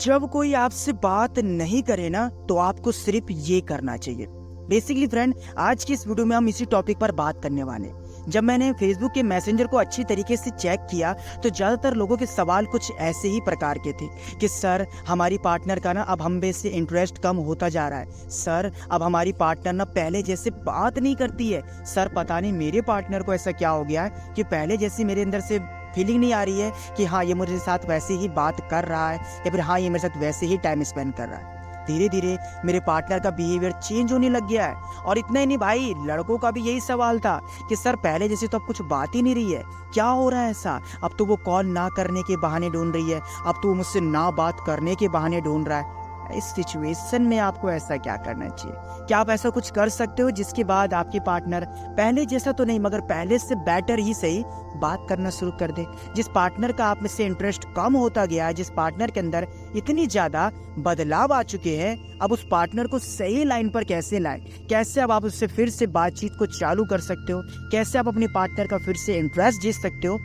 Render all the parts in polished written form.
जब कोई आपसे बात नहीं करे ना तो आपको सिर्फ ये करना चाहिए। बेसिकली फ्रेंड, आज की इस वीडियो में हम इसी टॉपिक पर बात करने वाले हैं। जब मैंने फेसबुक के मैसेंजर को अच्छी तरीके से चेक किया तो ज़्यादातर लोगों के सवाल कुछ ऐसे ही प्रकार के थे कि सर हमारी पार्टनर का ना अब हम पे से इंटरेस्ट कम होता जा रहा है। सर अब हमारी पार्टनर ना पहले जैसे बात नहीं करती है। सर पता नहीं मेरे पार्टनर को ऐसा क्या हो गया है कि पहले जैसी मेरे अंदर से फीलिंग नहीं आ रही है कि हाँ ये मेरे साथ वैसे ही बात कर रहा है या फिर हाँ ये मेरे साथ वैसे ही टाइम स्पेंड कर रहा है। धीरे धीरे मेरे पार्टनर का बिहेवियर चेंज होने लग गया है। और इतना ही नहीं भाई, लड़कों का भी यही सवाल था कि सर पहले जैसे तो अब कुछ बात ही नहीं रही है, क्या हो रहा है ऐसा? अब तो वो कॉल ना करने के बहाने ढूंढ रही है, अब तो वो मुझसे ना बात करने के बहाने ढूंढ रहा है। इस सिचुएशन में आपको ऐसा क्या करना चाहिए? क्या आप ऐसा कुछ कर सकते हो जिसके बाद आपके पार्टनर पहले जैसा तो नहीं मगर पहले से बेटर ही सही बात करना शुरू कर दे? जिस पार्टनर का आप में से इंटरेस्ट कम होता गया है, जिस पार्टनर के अंदर इतनी ज्यादा बदलाव आ चुके हैं, अब उस पार्टनर को सही लाइन पर कैसे लाएं? कैसे अब आप उससे फिर से बातचीत को चालू कर सकते हो? कैसे आप अपने पार्टनर का फिर से इंटरेस्ट जीत सकते हो?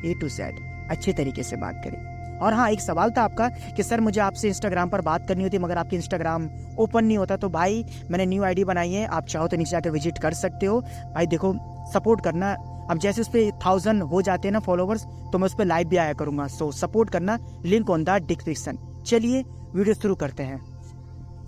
A to Z अच्छे तरीके से बात करें। और हाँ, एक सवाल था आपका कि सर मुझे आपसे इंस्टाग्राम पर बात करनी होती है मगर आपकी इंस्टाग्राम ओपन नहीं होता। तो भाई मैंने न्यू आईडी बनाई है, आप चाहो तो नीचे जाकर विजिट कर सकते हो। भाई देखो, सपोर्ट करना। अब जैसे उस पर 1000 हो जाते हैं ना फॉलोवर्स, तो मैं उस पर लाइव भी आया करूंगा। सो सपोर्ट करना, लिंक ऑन द डिस्क्रिप्शन। चलिए वीडियो शुरू करते हैं।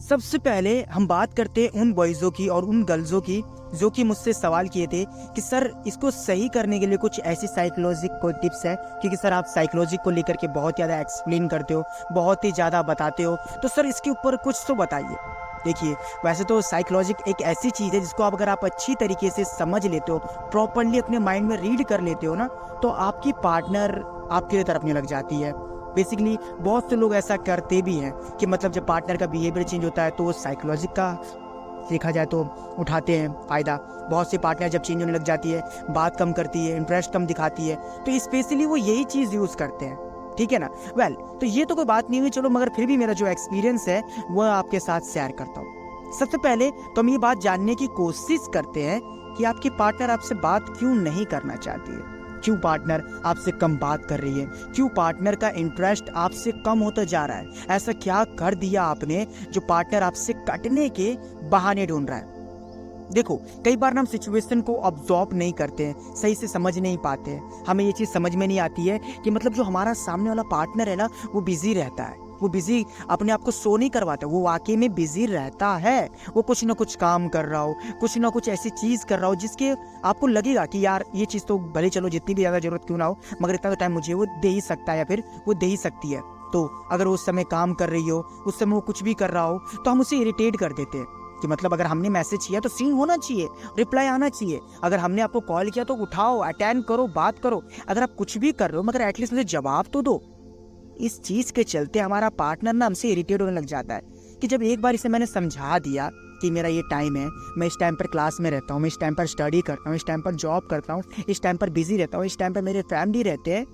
सबसे पहले हम बात करते हैं उन बॉयज़ों की और उन गर्ल्सों की जो कि मुझसे सवाल किए थे कि सर इसको सही करने के लिए कुछ ऐसी साइकोलॉजिक कोई टिप्स है, क्योंकि सर आप साइकोलॉजी को लेकर के बहुत ज़्यादा एक्सप्लेन करते हो, बहुत ही ज़्यादा बताते हो, तो सर इसके ऊपर कुछ तो बताइए। देखिए, वैसे तो साइकोलॉजिक एक ऐसी चीज़ है जिसको अगर आप अच्छी तरीके से समझ लेते हो, प्रॉपरली अपने माइंड में रीड कर लेते हो ना, तो आपकी पार्टनर आपके लिए तड़पने लग जाती है। बेसिकली बहुत से लोग ऐसा करते भी हैं कि मतलब जब पार्टनर का बिहेवियर चेंज होता है तो वो साइकोलॉजिक का देखा जाए तो उठाते हैं फ़ायदा। बहुत से पार्टनर जब चेंज होने लग जाती है, बात कम करती है, इंटरेस्ट कम दिखाती है, तो स्पेशली वो यही चीज़ यूज़ करते हैं। ठीक है ना? वेल, तो ये तो कोई बात नहीं हुई, चलो, मगर फिर भी मेरा जो एक्सपीरियंस है वो आपके साथ शेयर करता हूँ। सबसे पहले तो हम ये बात जानने की कोशिश करते हैं कि आपकी पार्टनर आपसे बात क्यों नहीं करना चाहती है, क्यों पार्टनर आपसे कम बात कर रही है, क्यों पार्टनर का इंटरेस्ट आपसे कम होता जा रहा है। ऐसा क्या कर दिया आपने जो पार्टनर आपसे कटने के बहाने ढूंढ रहा है? देखो, कई बार हम सिचुएशन को ऑब्जॉर्व नहीं करते हैं, सही से समझ नहीं पाते हैं। हमें ये चीज़ समझ में नहीं आती है कि मतलब जो हमारा सामने वाला पार्टनर है ना, वो बिजी रहता है, वो बिजी अपने आप को शो नहीं करवाता, वो वाकई में बिजी रहता है। वो कुछ ना कुछ काम कर रहा हो, कुछ ना कुछ ऐसी चीज़ कर रहा हो जिसके आपको लगेगा कि यार ये चीज़ तो भले चलो जितनी भी ज़्यादा ज़रूरत क्यों ना हो, मगर इतना तो टाइम मुझे वो दे ही सकता है या फिर वो दे ही सकती है। तो अगर उस समय काम कर रही हो, उस समय वो कुछ भी कर रहा हो, तो हम उसे इरिटेट कर देते हैं कि मतलब अगर हमने मैसेज किया तो सीन होना चाहिए, रिप्लाई आना चाहिए। अगर हमने आपको कॉल किया तो उठाओ, अटेंड करो, बात करो। अगर आप कुछ भी कर रहे हो मगर एटलीस्ट मुझे जवाब तो दो। इस चीज़ के चलते हमारा पार्टनर ना हमसे इरिटेट होने लग जाता है कि जब एक बार इसे मैंने समझा दिया कि मेरा ये टाइम है, मैं इस टाइम पर क्लास में रहता हूँ, मैं इस टाइम पर स्टडी करता हूँ, इस टाइम पर जॉब करता हूँ, इस टाइम पर बिजी रहता हूँ, इस टाइम पर मेरे फैमिली रहते हैं।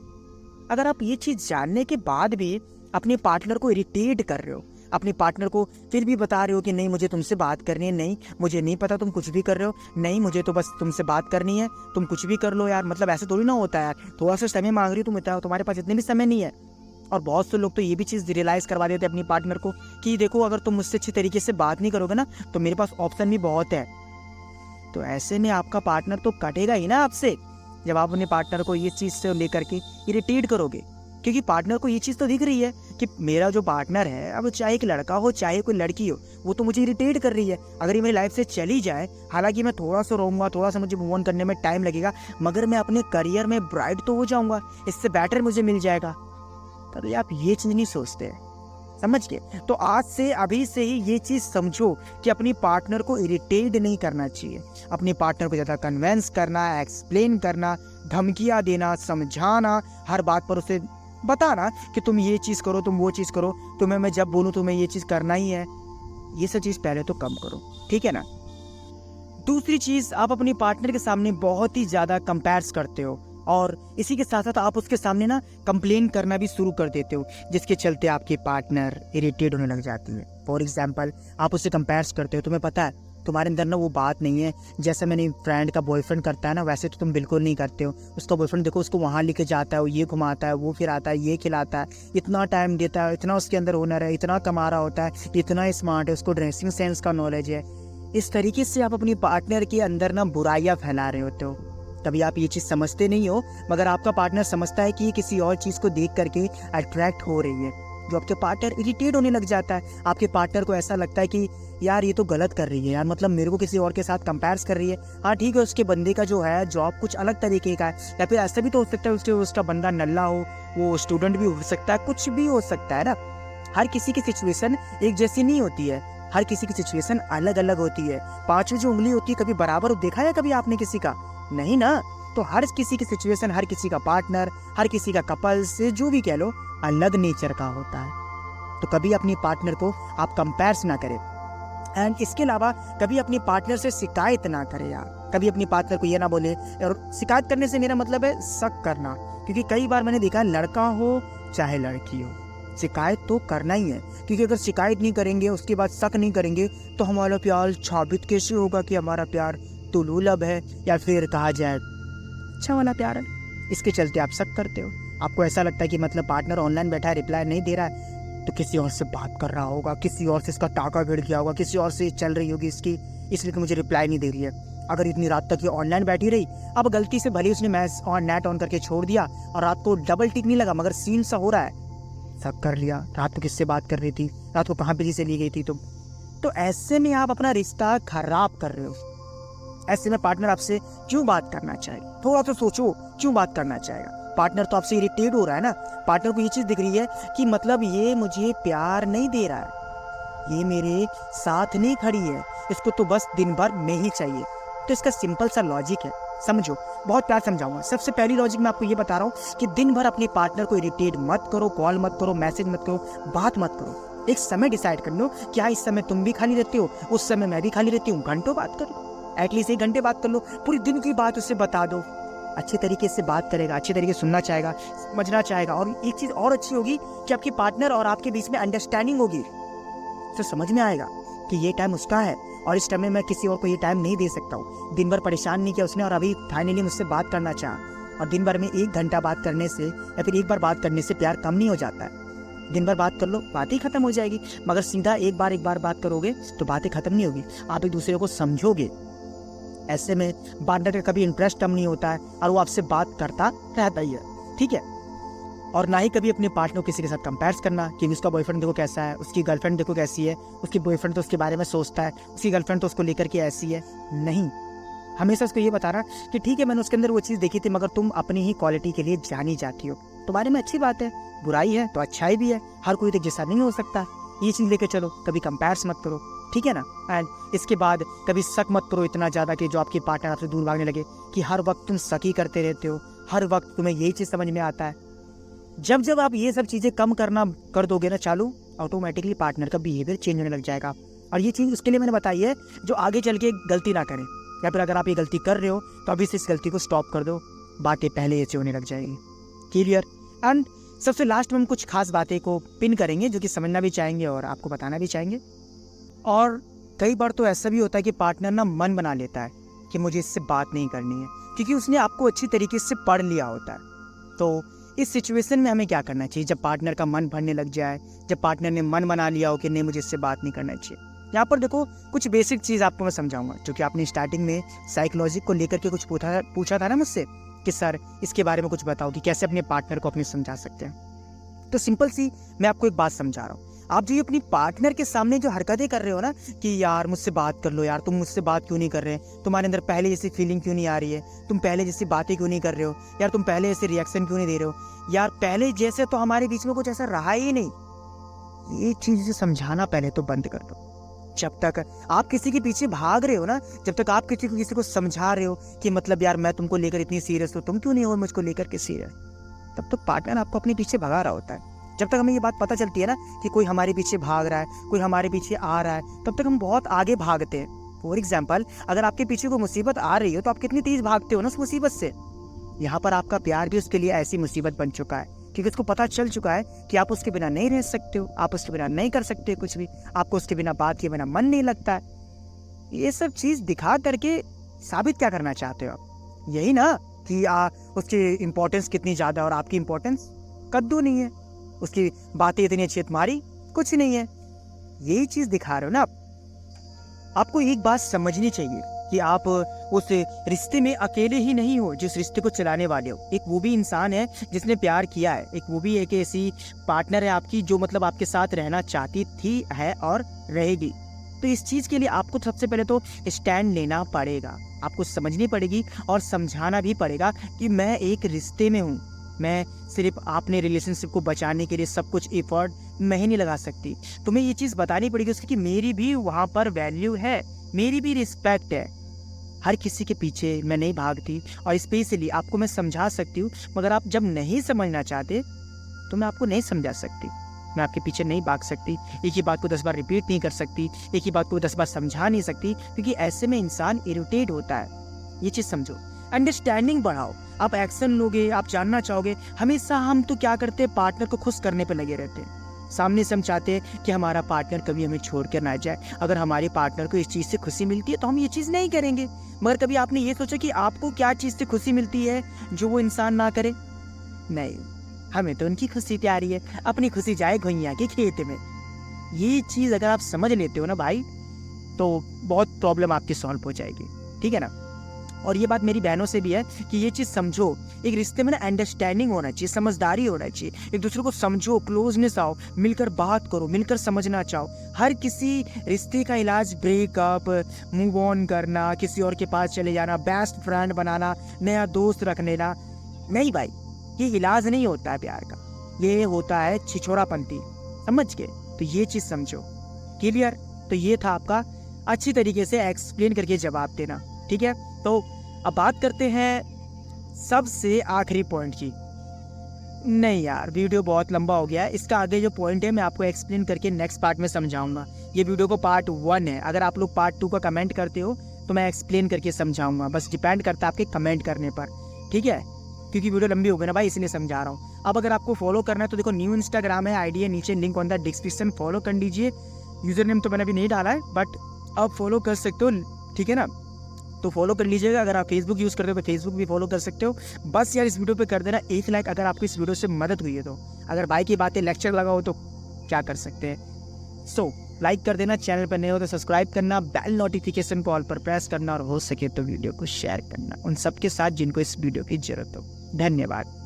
अगर आप ये चीज़ जानने के बाद भी अपने पार्टनर को इरिटेट कर रहे हो, अपने पार्टनर को फिर भी बता रहे हो कि नहीं मुझे तुमसे बात करनी है, नहीं मुझे नहीं पता तुम कुछ भी कर रहे हो, नहीं मुझे तो बस तुमसे बात करनी है, तुम कुछ भी कर लो यार, मतलब ऐसे थोड़ी ना होता है यार, थोड़ा सा समय मांग रही हो तुम, तुम्हारे पास इतने भी समय नहीं है। और बहुत से लोग तो ये भी चीज़ रियलाइज़ करवा देते हैं अपनी पार्टनर को कि देखो अगर तुम मुझसे अच्छी तरीके से बात नहीं करोगे ना तो मेरे पास ऑप्शन भी बहुत है। तो ऐसे में आपका पार्टनर तो कटेगा ही ना आपसे, जब आप अपने पार्टनर को ये चीज़ से लेकर के इरिटेट करोगे। क्योंकि पार्टनर को ये चीज़ तो दिख रही है कि मेरा जो पार्टनर है, अब चाहे एक लड़का हो चाहे कोई लड़की हो, वो तो मुझे इरिटेट कर रही है। अगर ये मेरी लाइफ से चली जाए, हालांकि मैं थोड़ा सा रोऊंगा, थोड़ा सा मुझे मूव ऑन करने में टाइम लगेगा, मगर मैं अपने करियर में ब्राइट तो हो जाऊंगा, इससे बेटर मुझे मिल जाएगा। तभी आप ये चीज़ नहीं सोचते, समझ गए? तो आज से अभी से ही ये चीज़ समझो कि अपनी पार्टनर को इरिटेट नहीं करना चाहिए। अपने पार्टनर को ज़्यादा कन्विंस करना, एक्सप्लेन करना, धमकियाँ देना, समझाना, हर बात पर उसे बताना कि तुम ये चीज़ करो, तुम वो चीज़ करो, तुम्हें मैं जब बोलूँ तुम्हें ये चीज़ करना ही है, ये सब चीज़ पहले तो कम करो। ठीक है ना? दूसरी चीज़, आप अपनी पार्टनर के सामने बहुत ही ज़्यादा कंपेयर्स करते हो और इसी के साथ साथ आप उसके सामने ना कंप्लेन करना भी शुरू कर देते हो, जिसके चलते आपके पार्टनर इरिटेट होने लग जाती है। फॉर एग्जाम्पल, आप उससे कंपेयर्स करते हो, तुम्हें पता है तुम्हारे अंदर ना वो बात नहीं है। जैसे मेरी फ्रेंड का बॉयफ्रेंड करता है ना, वैसे तो तुम बिल्कुल नहीं करते हो। उसका बॉयफ्रेंड देखो, उसको वहाँ लेके जाता है, वो ये घुमाता है, वो फिराता है, ये खिलाता है, इतना टाइम देता है, इतना उसके अंदर हुनर है, इतना कमा रहा होता है, इतना स्मार्ट है, उसको ड्रेसिंग सेंस का नॉलेज है। इस तरीके से आप अपनी पार्टनर के अंदर ना बुराइयाँ फैला रहे होते हो। कभी आप ये चीज़ समझते नहीं हो, मगर आपका पार्टनर समझता है कि ये किसी और चीज़ को देख करके अट्रैक्ट हो रही है, जो आपके पार्टनर इरिटेट होने लग जाता है। आपके पार्टनर को ऐसा लगता है कि यार ये तो गलत कर रही है यार, मतलब मेरे को किसी और के साथ कंपेयर कर रही है। हाँ ठीक है, उसके बंदे का जो है जॉब कुछ अलग तरीके का है, या फिर ऐसा भी तो हो सकता है उसका बंदा नल्ला हो, वो स्टूडेंट भी हो सकता है, कुछ भी हो सकता है ना। हर किसी की सिचुएशन एक जैसी नहीं होती है, हर किसी की सिचुएशन अलग अलग होती है। पांचों जो उंगली होती है कभी बराबर देखा है कभी आपने किसी का? नहीं ना। तो हर किसी की सिचुएशन, हर किसी का पार्टनर, हर किसी का कपल से जो भी कह लो, अलग नेचर का होता है। तो कभी अपनी पार्टनर को आप कंपेयर ना करें। एंड इसके अलावा कभी अपनी पार्टनर से शिकायत ना करें यार। कभी अपनी पार्टनर को ये ना बोले, और शिकायत करने से मेरा मतलब है शक करना, क्योंकि कई बार मैंने देखा है लड़का हो चाहे लड़की हो, शिकायत तो करना ही है। क्योंकि अगर शिकायत नहीं करेंगे, उसके बाद शक नहीं करेंगे, तो हमारा प्यार साबित कैसे होगा कि हमारा प्यार तुलुलब है, या फिर कहा जाए अच्छा वाला प्यार है। इसके चलते आप शक करते हो। आपको ऐसा लगता है कि मतलब पार्टनर ऑनलाइन बैठा है, रिप्लाई नहीं दे रहा है, तो किसी और से बात कर रहा होगा, किसी और से इसका टाका भिड़ गया होगा, किसी और से चल रही होगी इसकी, इसलिए तो मुझे रिप्लाई नहीं दे रही है। अगर इतनी रात तक ये ऑनलाइन बैठी रही, अब गलती से भले उसने मैच और नेट ऑन करके छोड़ दिया और रात को डबल टिक नहीं लगा, मगर सीन सा हो रहा है, शक कर लिया रात को किससे बात कर रही थी, रात को कहाँ बिजी से ली गई थी तुम। तो ऐसे में आप अपना रिश्ता खराब कर रहे हो। ऐसे में पार्टनर आपसे क्यों बात करना चाहेगा? थोड़ा तो सोचो, क्यों बात करना चाहेगा? पार्टनर तो आपसे इरिटेट हो रहा है ना। पार्टनर को ये चीज दिख रही है कि मतलब ये मुझे प्यार नहीं दे रहा है, ये मेरे साथ नहीं खड़ी है, इसको तो बस दिन भर में ही चाहिए। तो इसका सिंपल सा लॉजिक है, समझो, बहुत प्यार समझाऊंगा। सबसे पहली लॉजिक मैं आपको ये बता रहा हूँ कि दिन भर अपने पार्टनर को इरिटेट मत करो, कॉल मत करो, मैसेज मत करो, बात मत करो। एक समय डिसाइड कर लो, क्या इस समय तुम भी खाली रहते हो, उस समय मैं भी खाली रहती हूँ, घंटों बात कर लो, एटलीस्ट 1 घंटे बात कर लो, पूरी दिन की बात उससे बता दो। अच्छे तरीके से बात करेगा, अच्छे तरीके से सुनना चाहेगा, समझना चाहेगा। और एक चीज और अच्छी होगी कि आपके पार्टनर और आपके बीच में अंडरस्टैंडिंग होगी। तो समझ में आएगा कि ये टाइम उसका है और इस टाइम में मैं किसी और को ये टाइम नहीं दे सकता हूँ। दिन भर परेशान नहीं किया उसने और अभी फाइनली मुझसे बात करना चाहा। और दिन भर में 1 घंटा बात करने से या फिर एक बार बात करने से प्यार कम नहीं हो जाता है। दिन भर बात कर लो, बात ही खत्म हो जाएगी। मगर सीधा एक बार बात करोगे तो बातें खत्म नहीं होगी, आप एक दूसरे को समझोगे। ऐसे में पार्टनर का कभी इंटरेस्ट कम नहीं होता है और वो आपसे बात करता रहता ही है, ठीक है। और ना ही कभी अपने पार्टनर को किसी के साथ कंपेयर करना कि उसका बॉयफ्रेंड देखो कैसा है, उसकी गर्लफ्रेंड देखो कैसी है, उसकी बॉयफ्रेंड तो उसके बारे में सोचता है, उसकी गर्लफ्रेंड तो उसको लेकर के ऐसी है। नहीं, हमेशा उसको ये बताना कि ठीक है मैंने उसके अंदर वो चीज़ देखी थी, मगर तुम अपनी ही क्वालिटी के लिए जानी जाती हो, तुम्हारे में अच्छी बात है, बुराई है तो अच्छाई भी है, हर कोई एक जैसा नहीं हो सकता। ये चीज़ लेके चलो, कभी कंपेयर मत करो, ठीक है ना। एंड इसके बाद कभी शक मत करो इतना ज़्यादा कि जो आपके पार्टनर आपसे दूर भागने लगे, कि हर वक्त तुम शक ही करते रहते हो, हर वक्त तुम्हें यही चीज़ समझ में आता है। जब आप ये सब चीज़ें कम करना कर दोगे ना चालू, ऑटोमेटिकली पार्टनर का बिहेवियर चेंज होने लग जाएगा। और ये चीज़ उसके लिए मैंने बताई है जो आगे चल के गलती ना करें, या फिर अगर आप ये गलती कर रहे हो तो अभी से इस गलती को स्टॉप कर दो, बातें पहले ऐसे होने लग जाएगी। क्लियर। एंड सबसे लास्ट में हम कुछ खास बातें को पिन करेंगे जो कि समझना भी चाहेंगे और आपको बताना भी चाहेंगे। और कई बार तो ऐसा भी होता है कि पार्टनर ना मन बना लेता है कि मुझे इससे बात नहीं करनी है, क्योंकि उसने आपको अच्छी तरीके से पढ़ लिया होता है। तो इस सिचुएशन में हमें क्या करना चाहिए? जब पार्टनर का मन भरने लग जाए, जब पार्टनर ने मन बना लिया हो कि नहीं मुझे इससे बात नहीं करना चाहिए, यहाँ पर देखो कुछ बेसिक चीज़ आपको मैं समझाऊंगा, जो कि आपने स्टार्टिंग में साइकोलॉजी को लेकर के कुछ पूछा था ना मुझसे कि सर इसके बारे में कुछ बताओ कि कैसे अपने पार्टनर को अपने समझा सकते हैं। तो सिंपल सी मैं आपको एक बात समझा रहा हूँ। आप जो अपनी पार्टनर के सामने जो हरकतें कर रहे हो ना कि यार मुझसे बात कर लो, यार तुम मुझसे बात क्यों नहीं कर रहे, तुम्हारे अंदर पहले जैसी फीलिंग क्यों नहीं आ रही है, तुम पहले जैसी बातें क्यों नहीं कर रहे हो, यार तुम पहले जैसे रिएक्शन क्यों नहीं दे रहे हो, यार पहले जैसे तो हमारे बीच में कुछ ऐसा रहा ही नहीं। ये चीज़ समझाना पहले तो बंद कर दो। जब तक आप किसी के पीछे भाग रहे हो ना, जब तक आप किसी को समझा रहे हो कि मतलब यार मैं तुमको लेकर इतनी सीरियस हूँ, तुम क्यों नहीं हो मुझको लेकर के सीरियस, तब तो पार्टनर आपको अपने पीछे भगा रहा होता है। जब तक हमें ये बात पता चलती है ना कि कोई हमारे पीछे भाग रहा है, कोई हमारे पीछे आ रहा है, तब तक हम बहुत आगे भागते हैं। फॉर एग्जाम्पल, अगर आपके पीछे कोई मुसीबत आ रही हो तो आप कितनी तेज भागते हो ना उस मुसीबत से। यहाँ पर आपका प्यार भी उसके लिए ऐसी मुसीबत बन चुका है, क्योंकि उसको पता चल चुका है कि आप उसके बिना नहीं रह सकते हो, आप उसके बिना नहीं कर सकते कुछ भी, आपको उसके बिना बात के बिना मन नहीं लगता है। ये सब चीज़ दिखा करके साबित क्या करना चाहते हो आप? यही ना कि उसकी इम्पोर्टेंस कितनी ज़्यादा और आपकी इम्पोर्टेंस कद्दू नहीं है, उसकी बातें इतनी अच्छी तुम्हारी कुछ नहीं है, यही चीज़ दिखा रहे हो ना आप। आपको एक बात समझनी चाहिए कि आप उस रिश्ते में अकेले ही नहीं हो जिस रिश्ते को चलाने वाले हो। एक वो भी इंसान है जिसने प्यार किया है, एक वो भी एक ऐसी पार्टनर है आपकी जो मतलब आपके साथ रहना चाहती थी, है और रहेगी। तो इस चीज़ के लिए आपको सबसे पहले तो स्टैंड लेना पड़ेगा, आपको समझनी पड़ेगी और समझाना भी पड़ेगा कि मैं एक रिश्ते में हूँ, मैं सिर्फ अपने रिलेशनशिप को बचाने के लिए सब कुछ एफर्ट मैं ही नहीं लगा सकती। तुम्हें ये चीज़ बतानी पड़ेगी उसकी कि मेरी भी वहाँ पर वैल्यू है, मेरी भी रिस्पेक्ट है। हर किसी के पीछे मैं नहीं भागती और स्पेशली आपको मैं समझा सकती हूँ, मगर आप जब नहीं समझना चाहते तो मैं आपको नहीं समझा सकती, मैं आपके पीछे नहीं भाग सकती, एक ही बात को 10 बार रिपीट नहीं कर सकती, एक ही बात को 10 बार समझा नहीं सकती, क्योंकि ऐसे में इंसान इरिटेट होता है। ये चीज़ समझो, अंडरस्टैंडिंग बढ़ाओ। आप एक्शन लोगे, आप जानना चाहोगे। हमेशा हम तो क्या करते हैं, पार्टनर को खुश करने पे लगे रहते हैं। सामने से हम चाहते हैं कि हमारा पार्टनर कभी हमें छोड़ कर ना जाए। अगर हमारे पार्टनर को इस चीज़ से खुशी मिलती है तो हम ये चीज़ नहीं करेंगे। मगर कभी आपने ये सोचा कि आपको क्या चीज़ से खुशी मिलती है जो वो इंसान ना करे? नहीं, हमें तो उनकी खुशी प्यारी है, अपनी खुशी जाए घुइयाँ के खेत में। ये चीज़ अगर आप समझ लेते हो ना भाई, तो बहुत प्रॉब्लम आपकी सॉल्व हो जाएगी, ठीक है ना। और ये बात मेरी बहनों से भी है कि ये चीज़ समझो, एक रिश्ते में ना अंडरस्टैंडिंग होना चाहिए, समझदारी होना चाहिए, एक दूसरे को समझो, क्लोजनेस आओ, मिलकर बात करो, मिलकर समझना चाहो। हर किसी रिश्ते का इलाज ब्रेकअप, मूव ऑन करना, किसी और के पास चले जाना, बेस्ट फ्रेंड बनाना, नया दोस्त रख लेना नहीं भाई, ये इलाज नहीं होता है प्यार का, ये होता है छिछोरापंती, समझ के। तो ये चीज़ समझो, क्लियर। तो ये था आपका अच्छी तरीके से एक्सप्लेन करके जवाब देना, ठीक है। तो अब बात करते हैं सबसे आखिरी पॉइंट की। नहीं यार, वीडियो बहुत लंबा हो गया है, इसका आगे जो पॉइंट है मैं आपको एक्सप्लेन करके नेक्स्ट पार्ट में समझाऊंगा। ये वीडियो को पार्ट 1 है, अगर आप लोग पार्ट 2 का कमेंट करते हो तो मैं एक्सप्लेन करके समझाऊंगा, बस डिपेंड करता है आपके कमेंट करने पर, ठीक है। क्योंकि वीडियो लंबी हो गई ना भाई, इसलिए समझा रहा हूँ। अब अगर आपको फॉलो करना है तो देखो, न्यू इंस्टाग्राम है, आईडी है, नीचे link on the description, follow कर लीजिए। यूजर नेम तो मैंने अभी नहीं डाला है, बट आप फॉलो कर सकते हो, ठीक है ना। तो फॉलो कर लीजिएगा। अगर आप फेसबुक यूज़ करते हो तो फेसबुक भी फॉलो कर सकते हो। बस यार इस वीडियो पे कर देना 1 लाइक अगर आपको इस वीडियो से मदद हुई है तो। अगर भाई की बातें लेक्चर लगा हो तो क्या कर सकते हैं। सो लाइक कर देना, चैनल पर नए हो तो सब्सक्राइब करना, बेल नोटिफिकेशन को ऑल पर प्रेस करना और हो सके तो वीडियो को शेयर करना उन सबके साथ जिनको इस वीडियो की जरूरत हो। धन्यवाद।